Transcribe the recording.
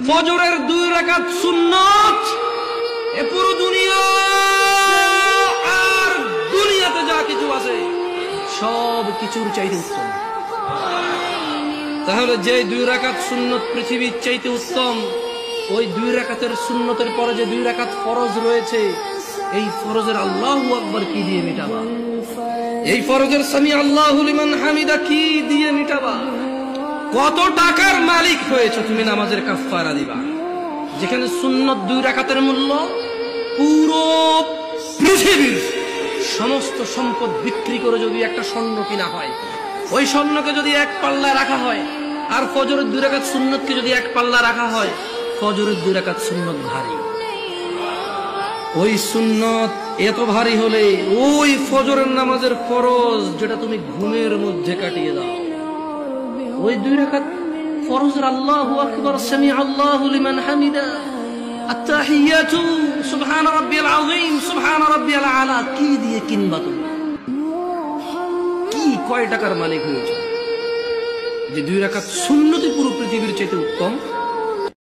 ফজরের 2 রাকাত সুন্নাত এ পুরো দুনিয়া আর দুনিয়াতে যা কিছু আছে সব কিছুর চাইতে উত্তম। তাহলে যে 2 রাকাত সুন্নত পৃথিবীর চাইতে উত্তম, ওই 2 রাকাতের সুন্নতের পরে যে 2 রাকাত ফরজ রয়েছে, এই ফরজের আল্লাহু আকবার কি দিয়ে মিটাবা? এই ফরজের সামি আল্লাহু লিমান হামিদা কি দিয়ে মিটাবা? কত টাকার মালিক হয়েছে তুমি নামাজের কাফারা দিবা? যেখানে সুন্নত 2 রাকাতের মূল্য পুরো পৃথিবীর সমস্ত সম্পদ বিক্রি করে যদি একটা স্বর্ণ কিনা হয়, ওই স্বর্ণকে যদি এক পাল্লা রাখা হয়, আর ফজরের 2 রাকাত সুন্নতকে যদি এক পাল্লা রাখা হয়, ফজরের 2 রাকাত সুন্নত ভারী। ওই সুন্নত এত ভারী হলে ওই ফজরের নামাজের ফরজ যেটা তুমি ঘুমের মধ্যে কাটিয়ে দাও, ওই 2 রাকাত ফরজের আল্লাহু আকবার, সামি আল্লাহু লিমান হামিদা, আত-তাহিয়াতু সুবহান রাব্বিয়াল আযীম, সুবহান রাব্বিয়াল আলা কি দিয়ে কিনবা তুমি? কি কয় টাকার মালিক হয়েছে যে 2 রাকাত সুন্নতই পুরো পৃথিবীর চাইতে উত্তম?